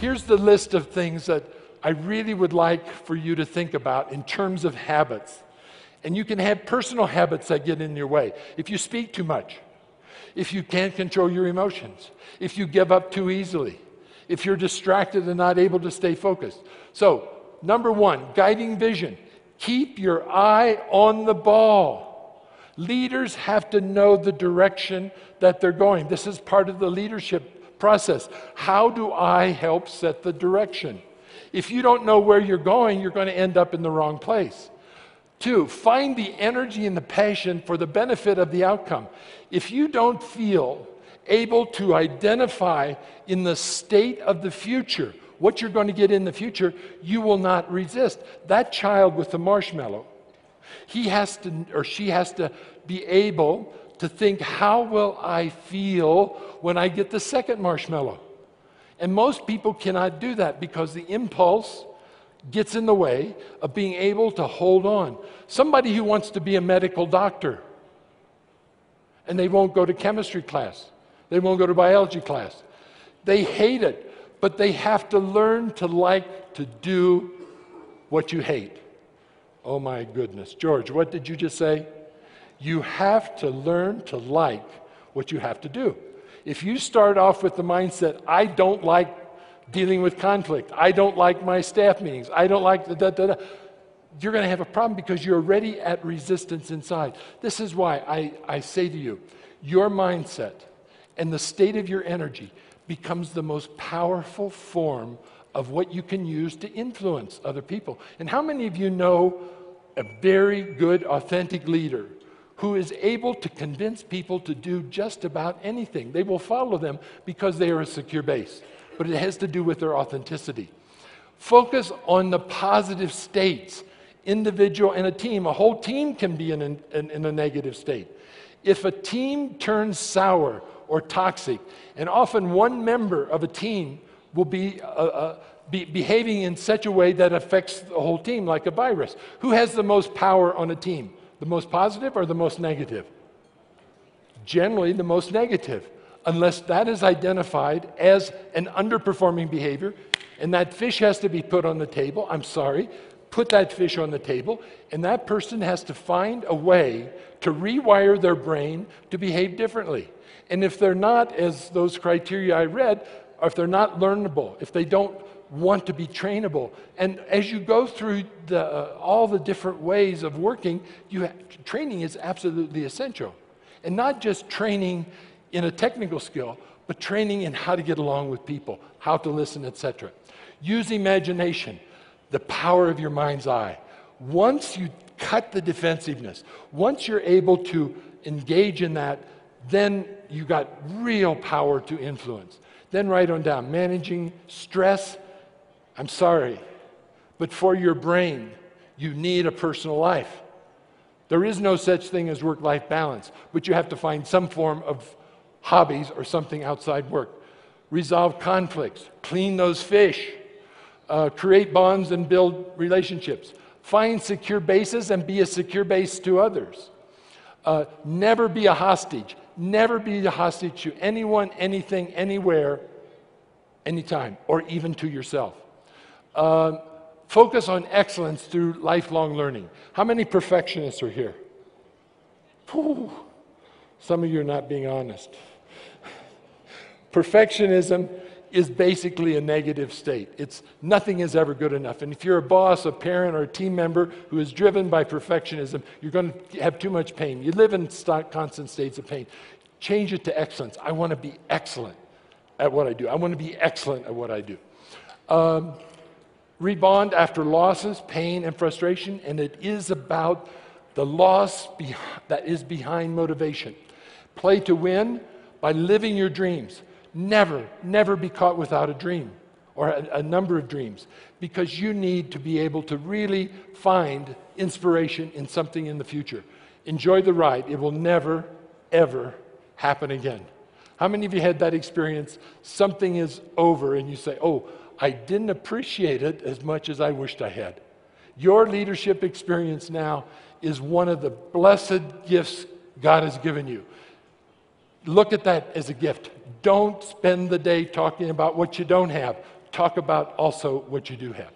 Here's the list of things that I really would like for you to think about in terms of habits. And you can have personal habits that get in your way. If you speak too much, if you can't control your emotions, if you give up too easily, if you're distracted and not able to stay focused. So, number one, guiding vision. Keep your eye on the ball. Leaders have to know the direction that they're going. This is part of the leadership process. How do I help set the direction? If you don't know where you're going to end up in the wrong place. 2, find the energy and the passion for the benefit of the outcome. If you don't feel able to identify in the state of the future what you're going to get in the future, you will not resist. That child with the marshmallow, he has to or she has to be able to think, how will I feel when I get the second marshmallow? And most people cannot do that because the impulse gets in the way of being able to hold on. Somebody who wants to be a medical doctor, and they won't go to chemistry class, they won't go to biology class. They hate it, but they have to learn to like to do what you hate. Oh my goodness. George, what did you just say? You have to learn to like what you have to do. If you start off with the mindset, I don't like dealing with conflict, I don't like my staff meetings, I don't like you're going to have a problem because you're already at resistance inside. This is why I say to you, your mindset and the state of your energy becomes the most powerful form of what you can use to influence other people. And how many of you know a very good, authentic leader who is able to convince people to do just about anything? They will follow them because they are a secure base, but it has to do with their authenticity. Focus on the positive states, individual and a team. A whole team can be in a negative state. If a team turns sour or toxic, and often one member of a team will be behaving in such a way that affects the whole team, like a virus. Who has the most power on a team? The most positive or the most negative? Generally, the most negative, unless that is identified as an underperforming behavior, and that fish has to be put on the table. I'm sorry, put that fish on the table, and that person has to find a way to rewire their brain to behave differently. And if they're not, as those criteria I read, or if they're not learnable, if they don't want to be trainable, and as you go through all the different ways of working, training is absolutely essential. And not just training in a technical skill, but training in how to get along with people, how to listen, etc. Use imagination, the power of your mind's eye. Once you cut the defensiveness, once you're able to engage in that, then you got real power to influence. Then write on down, managing stress. I'm sorry, but for your brain, you need a personal life. There is no such thing as work-life balance, but you have to find some form of hobbies or something outside work. Resolve conflicts, clean those fish, create bonds and build relationships. Find secure bases and be a secure base to others. Never be a hostage. Never be a hostage to anyone, anything, anywhere, anytime, or even to yourself. Focus on excellence through lifelong learning. How many perfectionists are here? Whew. Some of you are not being honest. Perfectionism is basically a negative state. Nothing is ever good enough. And if you're a boss, a parent, or a team member who is driven by perfectionism, you're going to have too much pain. You live in constant states of pain. Change it to excellence. I want to be excellent at what I do. I want to be excellent at what I do. Rebound after losses, pain, and frustration, and it is about the loss that is behind motivation. Play to win by living your dreams. Never, never be caught without a dream or a number of dreams, because you need to be able to really find inspiration in something in the future. Enjoy the ride. It will never, ever happen again. How many of you had that experience? Something is over and you say, oh, I didn't appreciate it as much as I wished I had. Your leadership experience now is one of the blessed gifts God has given you. Look at that as a gift. Don't spend the day talking about what you don't have. talk about also what you do have.